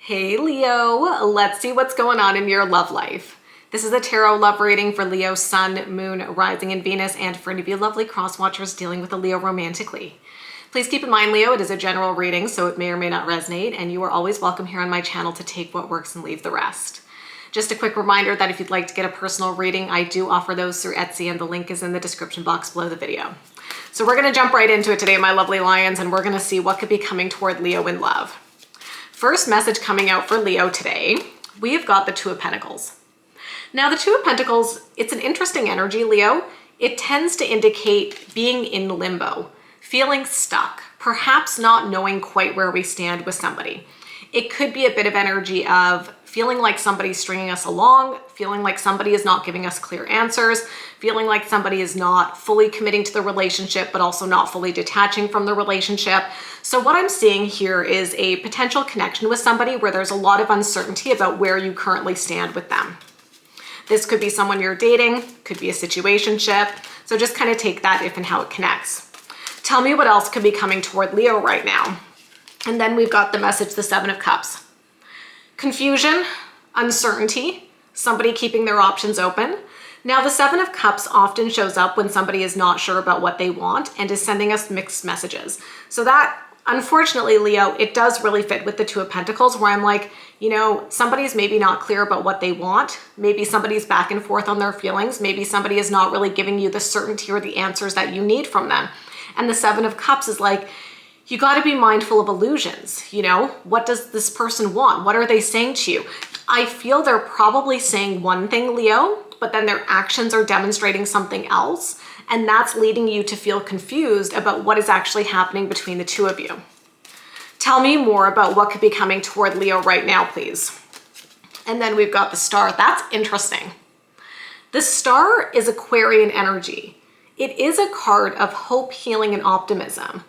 Hey Leo, let's see what's going on in your love life. This is a tarot love reading for Leo, Sun, Moon, Rising, and Venus, and for any of you lovely cross watchers dealing with a Leo romantically. Please keep in mind, Leo, it is a general reading, so it may or may not resonate, and you are always welcome here on my channel to take what works and leave the rest. Just a quick reminder that if you'd like to get a personal reading, I do offer those through Etsy, and the link is in the description box below the video. So we're gonna jump right into it today, my lovely lions, and we're gonna see what could be coming toward Leo in love. First message coming out for Leo today, we have got the Two of Pentacles. Now the Two of Pentacles, it's an interesting energy, Leo. It tends to indicate being in limbo, feeling stuck, perhaps not knowing quite where we stand with somebody. It could be a bit of energy of feeling like somebody's stringing us along, feeling like somebody is not giving us clear answers, feeling like somebody is not fully committing to the relationship, but also not fully detaching from the relationship. So what I'm seeing here is a potential connection with somebody where there's a lot of uncertainty about where you currently stand with them. This could be someone you're dating, could be a situationship. So just kind of take that if and how it connects. Tell me what else could be coming toward Leo right now. And then we've got the message, the Seven of Cups. Confusion, uncertainty, somebody keeping their options open. Now the Seven of Cups often shows up when somebody is not sure about what they want and is sending us mixed messages. So that, unfortunately, Leo, it does really fit with the Two of Pentacles where I'm like, you know, somebody's maybe not clear about what they want. Maybe somebody's back and forth on their feelings. Maybe somebody is not really giving you the certainty or the answers that you need from them. And the Seven of Cups is like, you got to be mindful of illusions. You know, what does this person want? What are they saying to you? I feel they're probably saying one thing, Leo, but then their actions are demonstrating something else. And that's leading you to feel confused about what is actually happening between the two of you. Tell me more about what could be coming toward Leo right now, please. And then we've got the Star. That's interesting. The Star is Aquarian energy. It is a card of hope, healing, and optimism.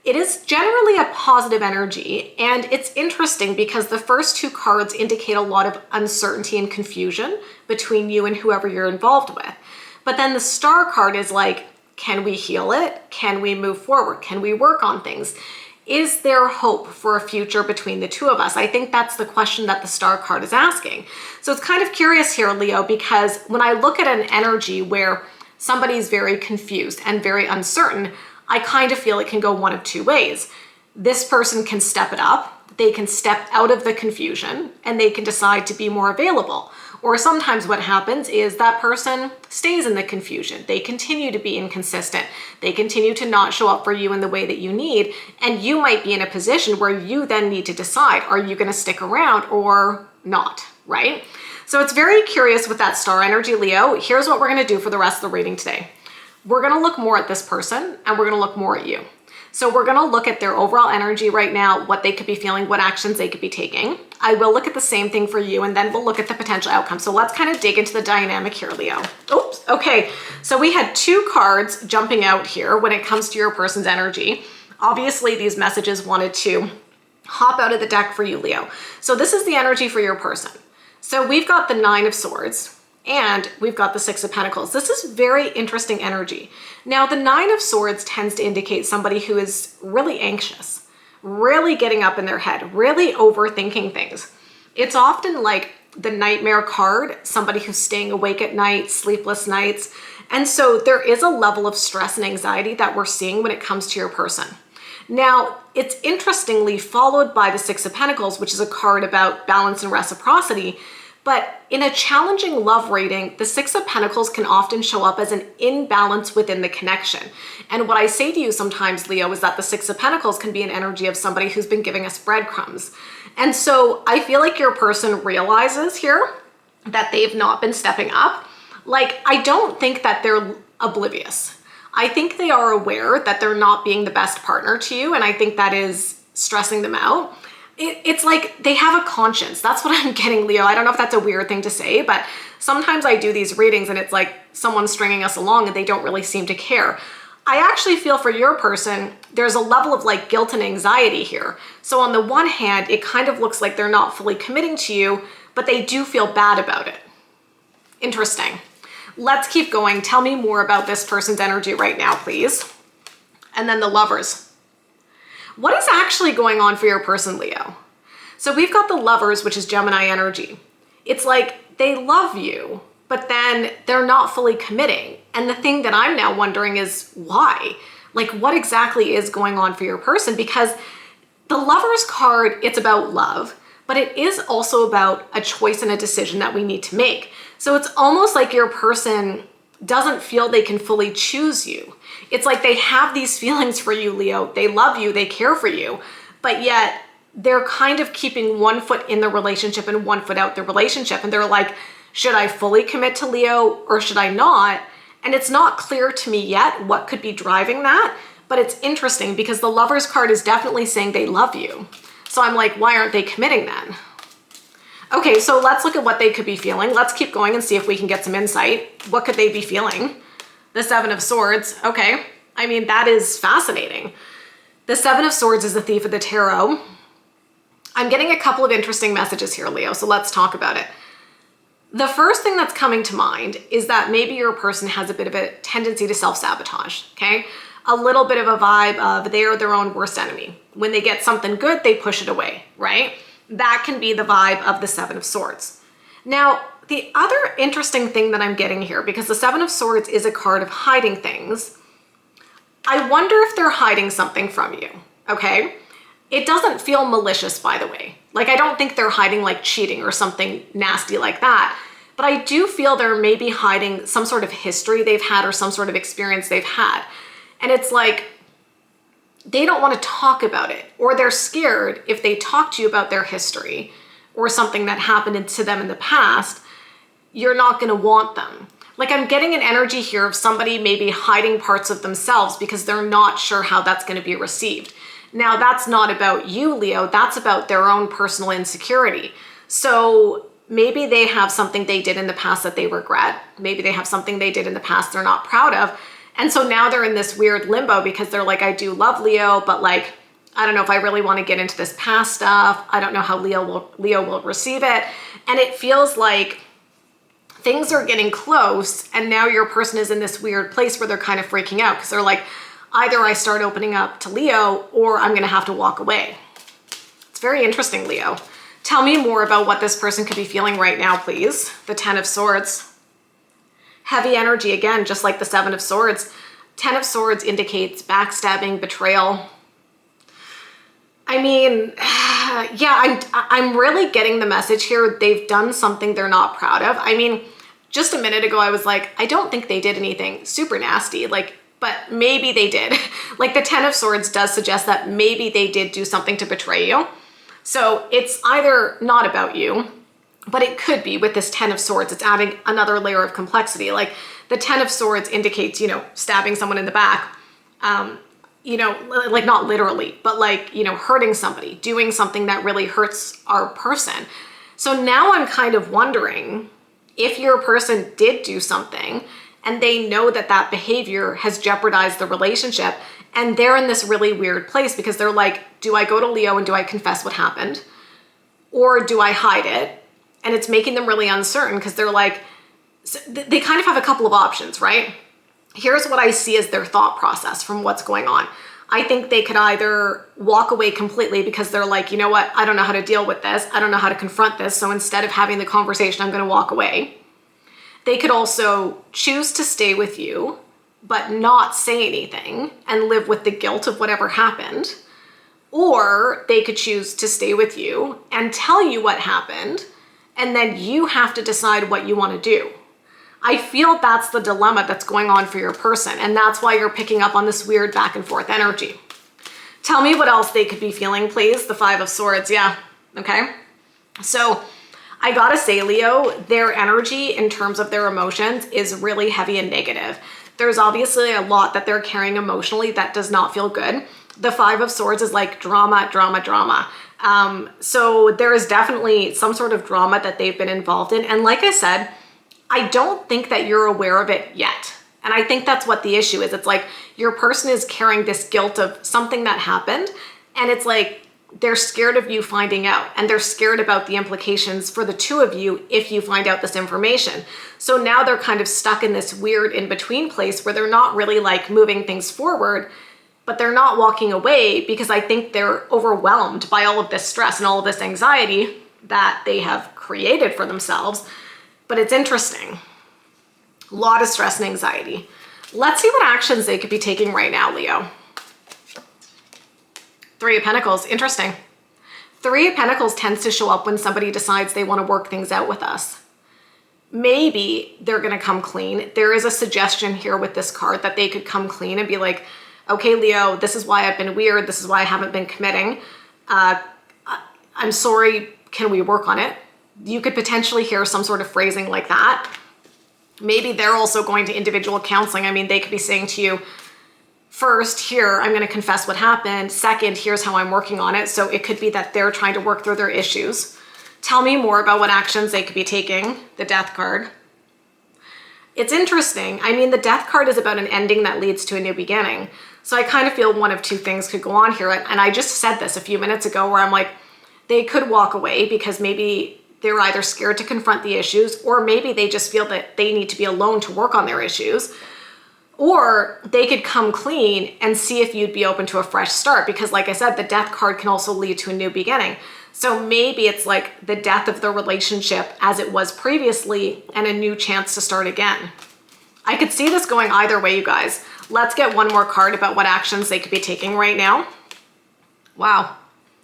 It is generally a positive energy, and it's interesting because the first two cards indicate a lot of uncertainty and confusion between you and whoever you're involved with. But then the Star card is like, can we heal it? Can we move forward? Can we work on things? Is there hope for a future between the two of us? I think that's the question that the Star card is asking. So it's kind of curious here, Leo, because when I look at an energy where somebody's very confused and very uncertain, I kind of feel it can go one of two ways. This person can step it up, they can step out of the confusion, and they can decide to be more available. Or sometimes what happens is that person stays in the confusion. They continue to be inconsistent. They continue to not show up for you in the way that you need. And you might be in a position where you then need to decide, are you going to stick around or not, right? So it's very curious with that Star energy, Leo. Here's what we're going to do for the rest of the reading today. We're going to look more at this person and we're going to look more at you. So we're going to look at their overall energy right now, what they could be feeling, what actions they could be taking. I will look at the same thing for you and then we'll look at the potential outcome. So let's kind of dig into the dynamic here, Leo. Oops. Okay. So we had two cards jumping out here when it comes to your person's energy. Obviously these messages wanted to hop out of the deck for you, Leo. So this is the energy for your person. So we've got the Nine of Swords. And we've got the Six of Pentacles. This is very interesting energy. Now, the Nine of Swords tends to indicate somebody who is really anxious, really getting up in their head, really overthinking things. It's often like the nightmare card, somebody who's staying awake at night, sleepless nights. And so there is a level of stress and anxiety that we're seeing when it comes to your person. Now, it's interestingly followed by the Six of Pentacles, which is a card about balance and reciprocity. But in a challenging love reading, the Six of Pentacles can often show up as an imbalance within the connection. And what I say to you sometimes, Leo, is that the Six of Pentacles can be an energy of somebody who's been giving us breadcrumbs. And so I feel like your person realizes here that they've not been stepping up. Like, I don't think that they're oblivious. I think they are aware that they're not being the best partner to you. And I think that is stressing them out. It's like they have a conscience. That's what I'm getting, Leo. I don't know if that's a weird thing to say, but sometimes I do these readings and it's like someone's stringing us along and they don't really seem to care. I actually feel for your person, there's a level of like guilt and anxiety here. So on the one hand, it kind of looks like they're not fully committing to you, but they do feel bad about it. Interesting. Let's keep going. Tell me more about this person's energy right now, please. And then the Lovers. What is actually going on for your person, Leo? So we've got the Lovers, which is Gemini energy. It's like they love you, but then they're not fully committing. And the thing that I'm now wondering is why? Like, what exactly is going on for your person? Because the Lovers card, it's about love, but it is also about a choice and a decision that we need to make. So it's almost like your person doesn't feel they can fully choose you. It's like they have these feelings for you, Leo. They love you, they care for you, but yet they're kind of keeping one foot in the relationship and one foot out the relationship. And they're like, should I fully commit to Leo or should I not? And it's not clear to me yet what could be driving that, but it's interesting because the Lovers card is definitely saying they love you. So I'm like, why aren't they committing then? Okay, so let's look at what they could be feeling. Let's keep going and see if we can get some insight. What could they be feeling? The Seven of Swords. Okay, I mean, that is fascinating. The Seven of Swords is the Thief of the Tarot. I'm getting a couple of interesting messages here, Leo, so let's talk about it. The first thing that's coming to mind is that maybe your person has a bit of a tendency to self-sabotage, okay? A little bit of a vibe of they're their own worst enemy. When they get something good, they push it away, right? That can be the vibe of the Seven of Swords. Now, the other interesting thing that I'm getting here, because the Seven of Swords is a card of hiding things, I wonder if they're hiding something from you, okay? It doesn't feel malicious, by the way. Like, I don't think they're hiding like cheating or something nasty like that, but I do feel they're maybe hiding some sort of history they've had or some sort of experience they've had. And it's like, they don't want to talk about it, or they're scared if they talk to you about their history or something that happened to them in the past, you're not going to want them. Like, I'm getting an energy here of somebody maybe hiding parts of themselves because they're not sure how that's going to be received. Now, that's not about you, Leo. That's about their own personal insecurity. So maybe they have something they did in the past that they regret. Maybe they have something they did in the past they're not proud of. And so now they're in this weird limbo because they're like, I do love Leo, but like, I don't know if I really want to get into this past stuff. I don't know how Leo will receive it. And it feels like things are getting close. And now your person is in this weird place where they're kind of freaking out because they're like, either I start opening up to Leo or I'm going to have to walk away. It's very interesting, Leo. Tell me more about what this person could be feeling right now, please. The Ten of Swords. Heavy energy again, just like the Seven of Swords. Ten of Swords indicates backstabbing, betrayal. I mean, yeah, I'm really getting the message here. They've done something they're not proud of. I mean, just a minute ago, I was like, I don't think they did anything super nasty. Like, but maybe they did. Like, the Ten of Swords does suggest that maybe they did do something to betray you. So it's either not about you, but it could be with this Ten of Swords. It's adding another layer of complexity. Like, the Ten of Swords indicates, stabbing someone in the back, like not literally, but like, hurting somebody, doing something that really hurts our person. So now I'm kind of wondering if your person did do something and they know that that behavior has jeopardized the relationship, and they're in this really weird place because they're like, do I go to Leo and do I confess what happened? Or do I hide it? And it's making them really uncertain because they're like, they kind of have a couple of options, right? Here's what I see as their thought process from what's going on. I think they could either walk away completely because they're like, you know what? I don't know how to deal with this. I don't know how to confront this. So instead of having the conversation, I'm going to walk away. They could also choose to stay with you, but not say anything and live with the guilt of whatever happened. Or they could choose to stay with you and tell you what happened, and then you have to decide what you want to do. I feel that's the dilemma that's going on for your person, and that's why you're picking up on this weird back and forth energy. Tell me what else they could be feeling, please. The Five of Swords, yeah, okay. So I gotta say, Leo, their energy in terms of their emotions is really heavy and negative. There's obviously a lot that they're carrying emotionally that does not feel good. The Five of Swords is like drama, drama, drama. So there is definitely some sort of drama that they've been involved in. And like I said, I don't think that you're aware of it yet. And I think that's what the issue is. It's like your person is carrying this guilt of something that happened. And it's like they're scared of you finding out. And they're scared about the implications for the two of you if you find out this information. So now they're kind of stuck in this weird in-between place where they're not really like moving things forward, but they're not walking away because I think they're overwhelmed by all of this stress and all of this anxiety that they have created for themselves. But it's interesting. A lot of stress and anxiety. Let's see what actions they could be taking right now, Leo. Three of Pentacles, interesting. Three of Pentacles tends to show up when somebody decides they want to work things out with us. Maybe they're going to come clean. There is a suggestion here with this card that they could come clean and be like, okay, Leo, this is why I've been weird. This is why I haven't been committing. I'm sorry. Can we work on it? You could potentially hear some sort of phrasing like that. Maybe they're also going to individual counseling. I mean, they could be saying to you, first, here, I'm going to confess what happened. Second, here's how I'm working on it. So it could be that they're trying to work through their issues. Tell me more about what actions they could be taking. The Death card. It's interesting. I mean, the Death card is about an ending that leads to a new beginning. So I kind of feel one of two things could go on here. And I just said this a few minutes ago where I'm like, they could walk away because maybe they're either scared to confront the issues, or maybe they just feel that they need to be alone to work on their issues. Or they could come clean and see if you'd be open to a fresh start. Because like I said, the Death card can also lead to a new beginning. So maybe it's like the death of the relationship as it was previously and a new chance to start again. I could see this going either way, you guys. Let's get one more card about what actions they could be taking right now. Wow.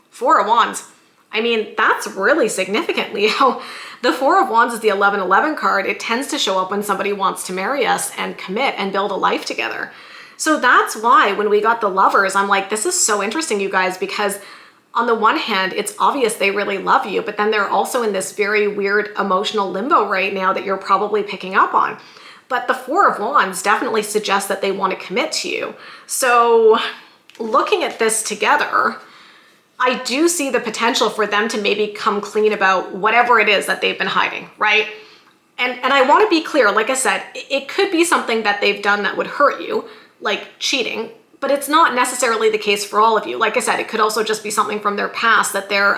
Four of Wands. I mean, that's really significant, Leo. The Four of Wands is the 11-11 card. It tends to show up when somebody wants to marry us and commit and build a life together. So that's why when we got the Lovers, I'm like, this is so interesting, you guys, because on the one hand, it's obvious they really love you, but then they're also in this very weird emotional limbo right now that you're probably picking up on. But the Four of Wands definitely suggests that they want to commit to you. So looking at this together, I do see the potential for them to maybe come clean about whatever it is that they've been hiding, right? And I want to be clear, like I said, it could be something that they've done that would hurt you, like cheating, but it's not necessarily the case for all of you. Like I said, it could also just be something from their past that they're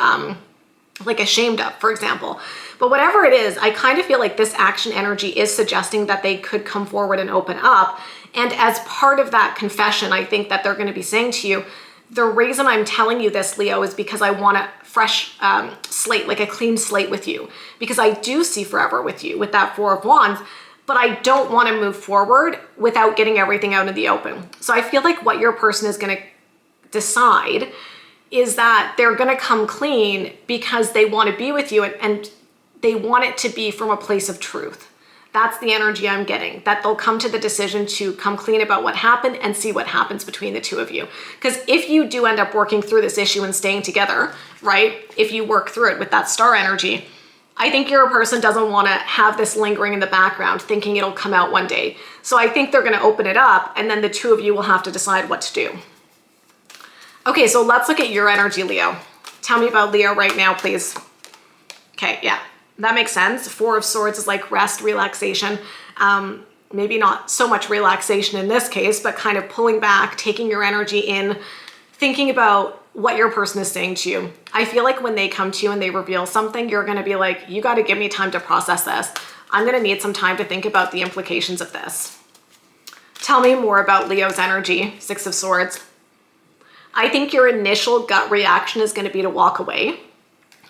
like ashamed of, for example. But whatever it is, I kind of feel like this action energy is suggesting that they could come forward and open up. And as part of that confession, I think that they're going to be saying to you, the reason I'm telling you this, Leo, is because I want a fresh slate, like a clean slate with you. Because I do see forever with you with that Four of Wands, but I don't want to move forward without getting everything out in the open. So I feel like what your person is going to decide is that they're going to come clean because they want to be with you and they want it to be from a place of truth. That's the energy I'm getting, that they'll come to the decision to come clean about what happened and see what happens between the two of you. Because if you do end up working through this issue and staying together, right, if you work through it with that star energy, I think your person doesn't want to have this lingering in the background thinking it'll come out one day. So I think they're going to open it up and then the two of you will have to decide what to do. Okay, so let's look at your energy, Leo. Tell me about Leo right now, please. Okay, yeah. That makes sense. Four of Swords is like rest, relaxation. Maybe not so much relaxation in this case, but kind of pulling back, taking your energy in, thinking about what your person is saying to you. I feel like when they come to you and they reveal something, you're going to be like, you got to give me time to process this. I'm going to need some time to think about the implications of this. Tell me more about Leo's energy, Six of Swords. I think your initial gut reaction is going to be to walk away.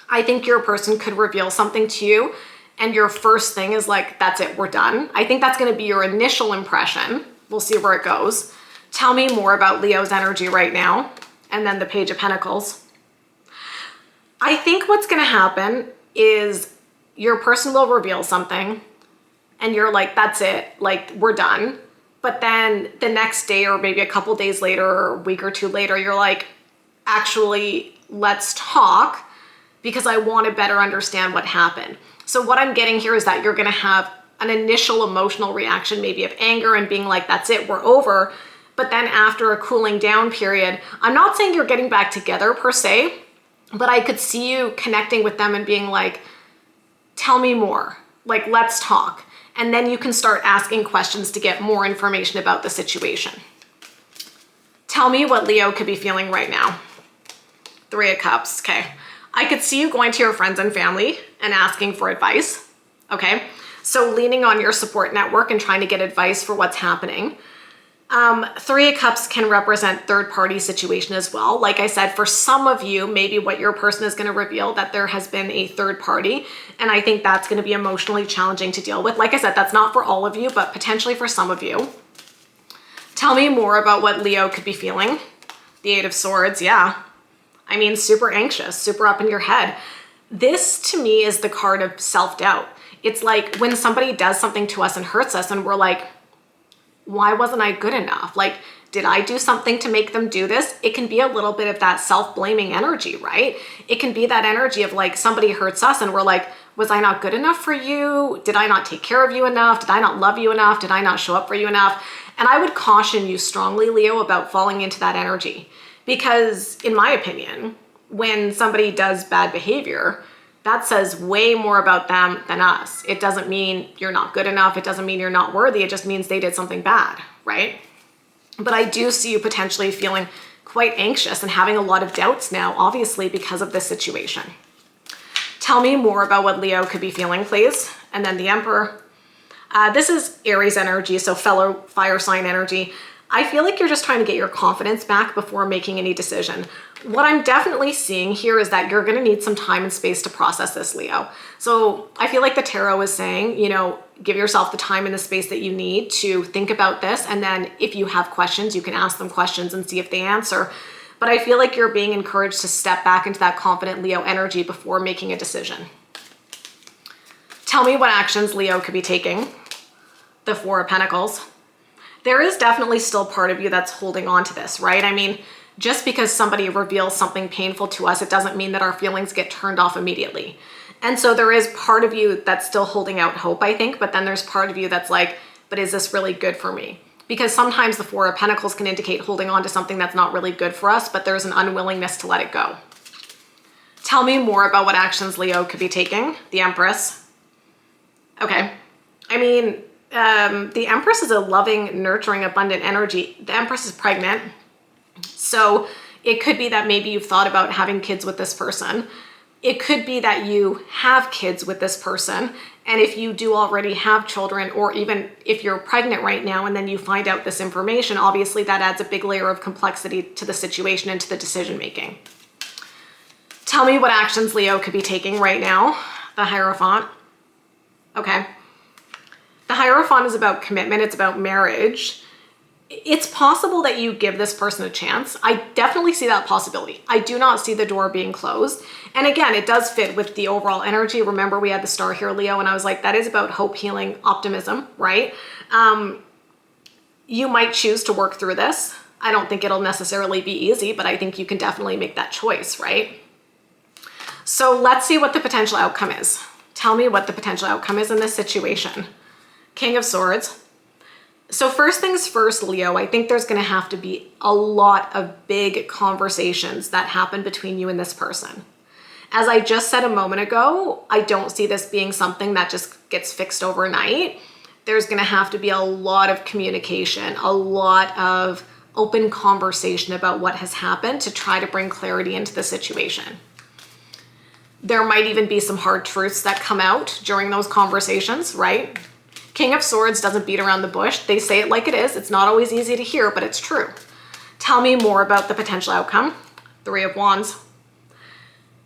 I think your person could reveal something to you and your first thing is like, that's it, we're done. I think that's going to be your initial impression. We'll see where it goes. Tell me more about Leo's energy right now. And then the Page of Pentacles. I think what's going to happen is your person will reveal something and you're like, that's it, like we're done. But then the next day or maybe a couple days later or a week or two later, you're like, actually, let's talk, because I want to better understand what happened. So what I'm getting here is that you're going to have an initial emotional reaction, maybe of anger and being like, that's it, we're over. But then after a cooling down period, I'm not saying you're getting back together per se, but I could see you connecting with them and being like, tell me more, like, let's talk. And then you can start asking questions to get more information about the situation. Tell me what Leo could be feeling right now. Three of Cups, okay. I could see you going to your friends and family and asking for advice, okay? So leaning on your support network and trying to get advice for what's happening. Three of Cups can represent third party situation as well. Like I said, for some of you, maybe what your person is going to reveal that there has been a third party. And I think that's going to be emotionally challenging to deal with. Like I said, that's not for all of you, but potentially for some of you. Tell me more about what Leo could be feeling. The Eight of Swords, yeah. I mean, super anxious, super up in your head. This to me is the card of self-doubt. It's like when somebody does something to us and hurts us and we're like, why wasn't I good enough? Like, did I do something to make them do this? It can be a little bit of that self-blaming energy, right? It can be that energy of like somebody hurts us and we're like, was I not good enough for you? Did I not take care of you enough? Did I not love you enough? Did I not show up for you enough? And I would caution you strongly, Leo, about falling into that energy. Because in my opinion, when somebody does bad behavior, that says way more about them than us. It doesn't mean you're not good enough. It doesn't mean you're not worthy. It just means they did something bad, right? But I do see you potentially feeling quite anxious and having a lot of doubts now, obviously, because of this situation. Tell me more about what Leo could be feeling, please. And then the Emperor. This is Aries energy, so fellow fire sign energy. I feel like you're just trying to get your confidence back before making any decision. What I'm definitely seeing here is that you're going to need some time and space to process this, Leo. So I feel like the tarot is saying, you know, give yourself the time and the space that you need to think about this. And then if you have questions, you can ask them questions and see if they answer. But I feel like you're being encouraged to step back into that confident Leo energy before making a decision. Tell me what actions Leo could be taking. The Four of Pentacles. There is definitely still part of you that's holding on to this, right? I mean, just because somebody reveals something painful to us, it doesn't mean that our feelings get turned off immediately. And so there is part of you that's still holding out hope, I think, but then there's part of you that's like, but is this really good for me? Because sometimes the Four of Pentacles can indicate holding on to something that's not really good for us, but there's an unwillingness to let it go. Tell me more about what actions Leo could be taking. The Empress. Okay. I mean, the Empress is a loving, nurturing, abundant energy. The Empress is pregnant. So it could be that maybe you've thought about having kids with this person. It could be that you have kids with this person. And if you do already have children, or even if you're pregnant right now and then you find out this information, obviously that adds a big layer of complexity to the situation and to the decision making. Tell me what actions Leo could be taking right now. The Hierophant. Okay. The Hierophant is about commitment. It's about marriage. It's possible that you give this person a chance. I definitely see that possibility. I do not see the door being closed. And again, it does fit with the overall energy. Remember, we had the star here, Leo, and I was like, that is about hope, healing, optimism, right? You might choose to work through this. I don't think it'll necessarily be easy, but I think you can definitely make that choice, right? So let's see what the potential outcome is. Tell me what the potential outcome is in this situation. King of Swords. So first things first, Leo, I think there's going to have to be a lot of big conversations that happen between you and this person. As I just said a moment ago, I don't see this being something that just gets fixed overnight. There's going to have to be a lot of communication, a lot of open conversation about what has happened to try to bring clarity into the situation. There might even be some hard truths that come out during those conversations, right? King of Swords doesn't beat around the bush. They say it like it is. It's not always easy to hear, but it's true. Tell me more about the potential outcome. Three of Wands.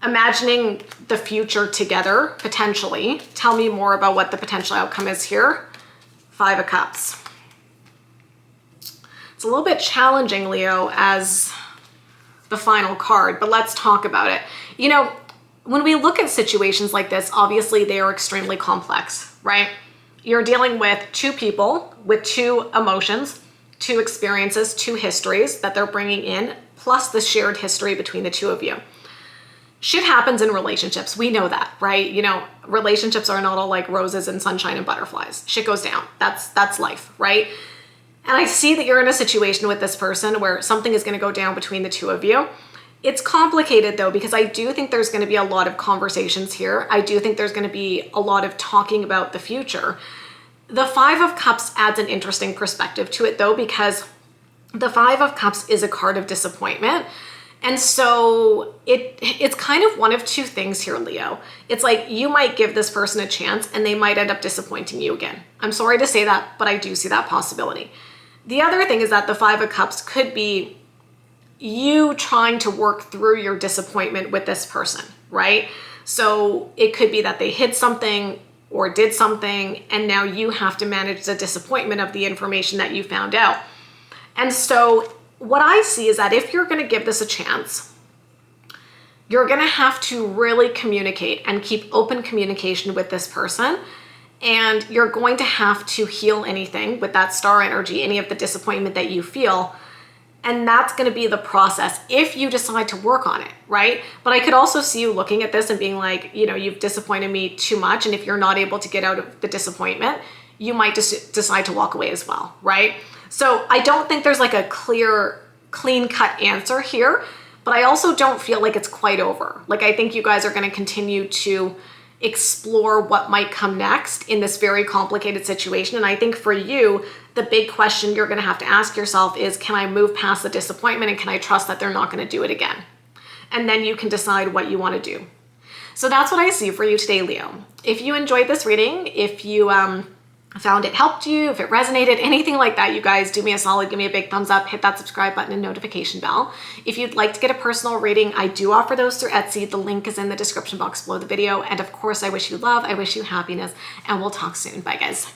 Imagining the future together, potentially. Tell me more about what the potential outcome is here. Five of Cups. It's a little bit challenging, Leo, as the final card, but let's talk about it. You know, when we look at situations like this, obviously they are extremely complex, right? You're dealing with two people with two emotions, two experiences, two histories that they're bringing in, plus the shared history between the two of you. Shit happens in relationships. We know that, right? You know, relationships are not all like roses and sunshine and butterflies. Shit goes down. That's life, right? And I see that you're in a situation with this person where something is going to go down between the two of you. It's complicated though, because I do think there's going to be a lot of conversations here. I do think there's going to be a lot of talking about the future. The Five of Cups adds an interesting perspective to it though, because the Five of Cups is a card of disappointment. And so it's kind of one of two things here, Leo. It's like you might give this person a chance and they might end up disappointing you again. I'm sorry to say that, but I do see that possibility. The other thing is that the Five of Cups could be you trying to work through your disappointment with this person, right? So it could be that they hid something or did something, and now you have to manage the disappointment of the information that you found out. And so what I see is that if you're going to give this a chance, you're going to have to really communicate and keep open communication with this person. And you're going to have to heal anything with that star energy, any of the disappointment that you feel. And that's going to be the process if you decide to work on it, right? But I could also see you looking at this and being like, you know, you've disappointed me too much. And if you're not able to get out of the disappointment, you might just decide to walk away as well, right? So I don't think there's like a clear, clean-cut answer here, but I also don't feel like it's quite over. Like, I think you guys are going to continue to explore what might come next in this very complicated situation. And I think for you, the big question you're going to have to ask yourself is, can I move past the disappointment and can I trust that they're not going to do it again? And then you can decide what you want to do. So that's what I see for you today, Leo. If you enjoyed this reading, if you found it helped you, if it resonated, anything like that, you guys do me a solid, give me a big thumbs up, hit that subscribe button and notification bell. If you'd like to get a personal reading, I do offer those through Etsy. The link is in the description box below the video. And of course, I wish you love, I wish you happiness, and we'll talk soon. Bye, guys.